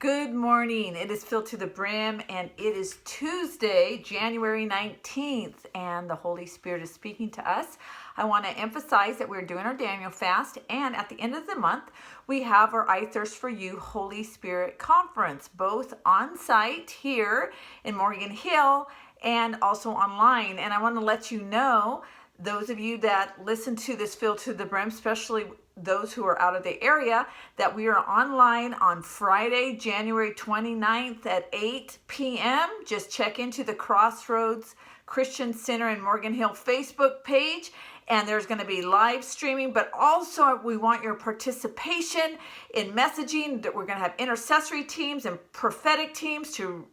Good morning. It is filled to the brim, and it is Tuesday, January 19th, and the Holy Spirit is speaking to us. I want to emphasize that we're doing our Daniel fast, and at the end of the month, we have our I Thirst for You Holy Spirit Conference, both on site here in Morgan Hill and also online. And I want to let you know, those of you that listen to this Filled to the Brim, especially those who are out of the area, that we are online on Friday, January 29th at 8 p.m. Just check into the Crossroads Christian Center in Morgan Hill Facebook page, and there's going to be live streaming, but also we want your participation in messaging. That we're going to have intercessory teams and prophetic teams to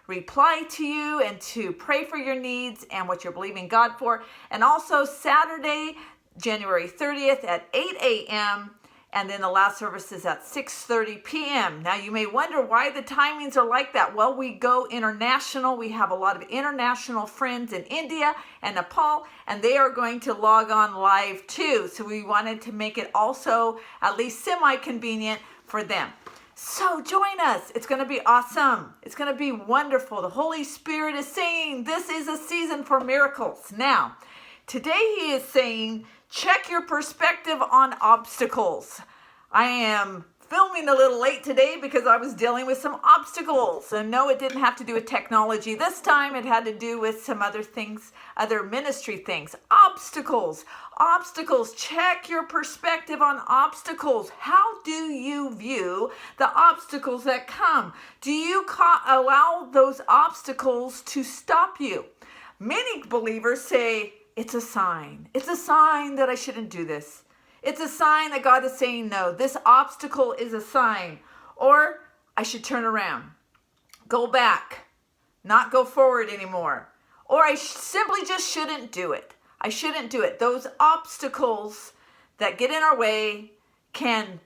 reply to you and to pray for your needs and what you're believing God for. And also Saturday, January 30th at 8 a.m. and then the last service is at 6:30 p.m. Now you may wonder why the timings are like that. Well, we go international. We have a lot of international friends in India and Nepal, and they are going to log on live too. So we wanted to make it also at least semi-convenient for them. So join us. It's going to be awesome. It's going to be wonderful. The Holy Spirit is saying this is a season for miracles. Now, today he is saying, check your perspective on obstacles. I am filming a little late today because I was dealing with some obstacles. And no, it didn't have to do with technology this time. It had to do with some other things, other ministry things. Obstacles. Check your perspective on obstacles. How do you view the obstacles that come? Do you allow those obstacles to stop you? Many believers say, it's a sign. It's a sign that I shouldn't do this. It's a sign that God is saying no. This obstacle is a sign. Or I should turn around, go back, not go forward anymore. Or I simply just shouldn't do it. I shouldn't do it. Those obstacles that get in our way can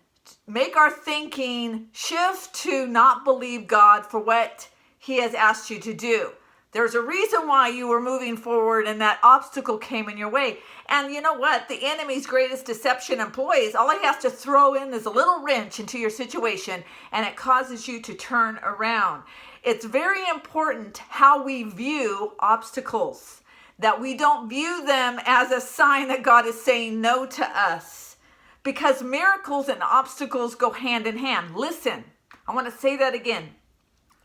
make our thinking shift to not believe God for what He has asked you to do. There's a reason why you were moving forward and that obstacle came in your way. And you know what? The enemy's greatest deception employs, all he has to throw in is a little wrench into your situation, and it causes you to turn around. It's very important how we view obstacles, that we don't view them as a sign that God is saying no to us, because miracles and obstacles go hand in hand. Listen, I want to say that again.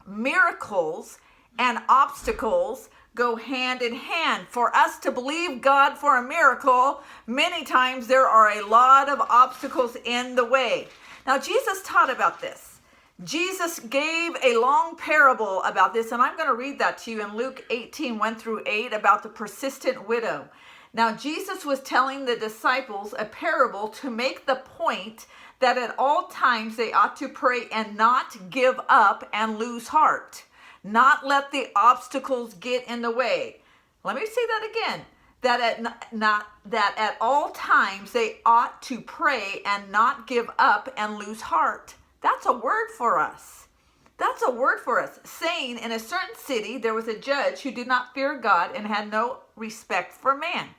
Miracles and obstacles go hand in hand. For us to believe God for a miracle, many times there are a lot of obstacles in the way. Now, Jesus taught about this. Jesus gave a long parable about this, and I'm going to read that to you in Luke 18, 1 through 8, about the persistent widow. Now, Jesus was telling the disciples a parable to make the point that at all times they ought to pray and not give up and lose heart. Not let the obstacles get in the way. Let me say that again. That at all times they ought to pray and not give up and lose heart. That's a word for us. That's a word for us. Saying in a certain city there was a judge who did not fear God and had no respect for man.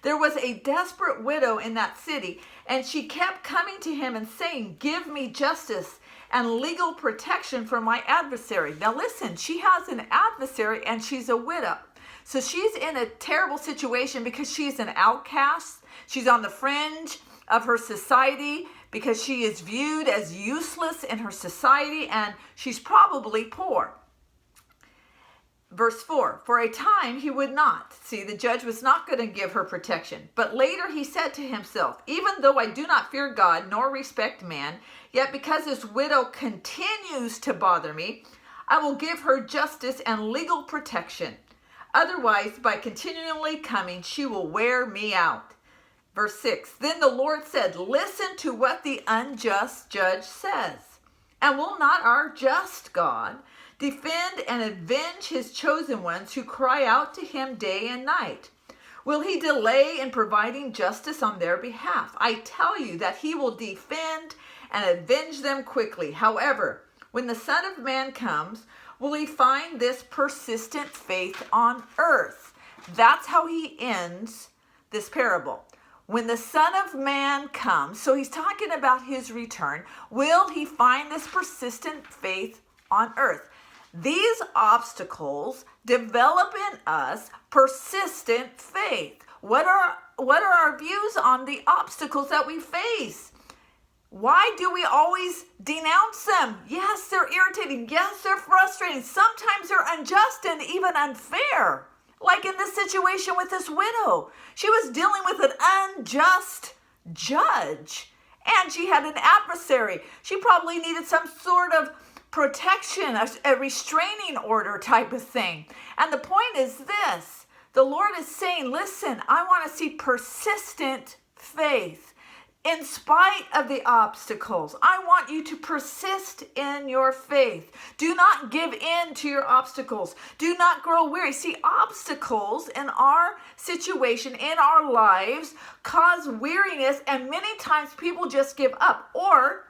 There was a desperate widow in that city, and she kept coming to him and saying, "Give me justice and legal protection from my adversary." Now listen, she has an adversary and she's a widow. So she's in a terrible situation because she's an outcast. She's on the fringe of her society because she is viewed as useless in her society, and she's probably poor. Verse 4, for a time he would not. See, the judge was not going to give her protection. But later he said to himself, even though I do not fear God nor respect man, yet because this widow continues to bother me, I will give her justice and legal protection. Otherwise, by continually coming, she will wear me out. Verse 6, then the Lord said, listen to what the unjust judge says. And will not our just God defend and avenge his chosen ones who cry out to him day and night? Will he delay in providing justice on their behalf? I tell you that he will defend and avenge them quickly. However, when the Son of Man comes, will he find this persistent faith on earth? That's how he ends this parable. when the Son of Man comes, so he's talking about his return, will he find this persistent faith on earth? These obstacles develop in us persistent faith. What are our views on the obstacles that we face? Why do we always denounce them? Yes, they're irritating. Yes, they're frustrating. Sometimes they're unjust and even unfair. Like in this situation with this widow. She was dealing with an unjust judge. And she had an adversary. She probably needed some sort of protection, a restraining order type of thing. And the point is this. The Lord is saying, listen, I want to see persistent faith. In spite of the obstacles, I want you to persist in your faith. Do not give in to your obstacles. Do not grow weary. See, obstacles in our situation, in our lives, cause weariness, and many times people just give up, or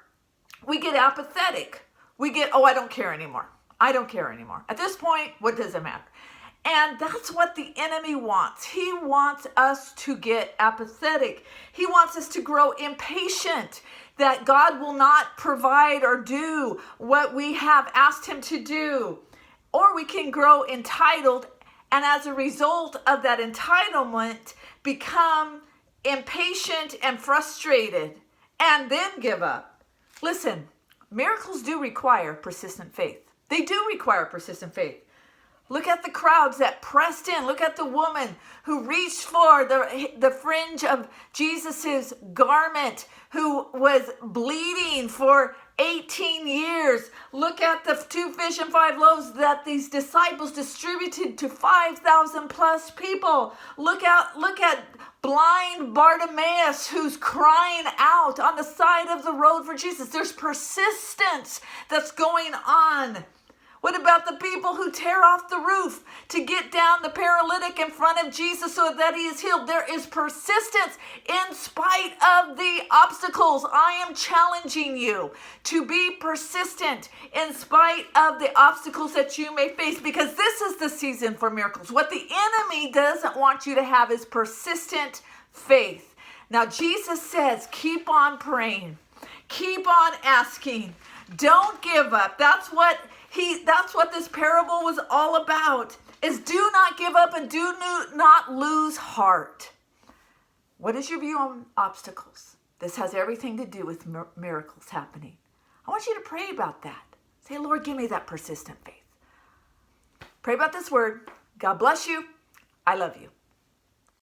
we get apathetic. We get, oh, I don't care anymore. I don't care anymore. At this point, what does it matter? And that's what the enemy wants. He wants us to get apathetic. He wants us to grow impatient, that God will not provide or do what we have asked him to do. Or we can grow entitled, and as a result of that entitlement, become impatient and frustrated, and then give up. Listen, miracles do require persistent faith. They do require persistent faith. Look at the crowds that pressed in. Look at the woman who reached for the fringe of Jesus's garment, who was bleeding for 18 years. Look at the 2 fish and 5 loaves that these disciples distributed to 5,000 plus people. Look at blind Bartimaeus, who's crying out on the side of the road for Jesus. There's persistence that's going on. What about the people who tear off the roof to get down the paralytic in front of Jesus so that he is healed? There is persistence in spite of the obstacles. I am challenging you to be persistent in spite of the obstacles that you may face, because this is the season for miracles. What the enemy doesn't want you to have is persistent faith. Now, Jesus says, keep on praying. Keep on asking. Don't give up. That's what this parable was all about, is do not give up and do not lose heart. What is your view on obstacles? This has everything to do with miracles happening. I want you to pray about that. Say, Lord, give me that persistent faith. Pray about this word. God bless you. I love you.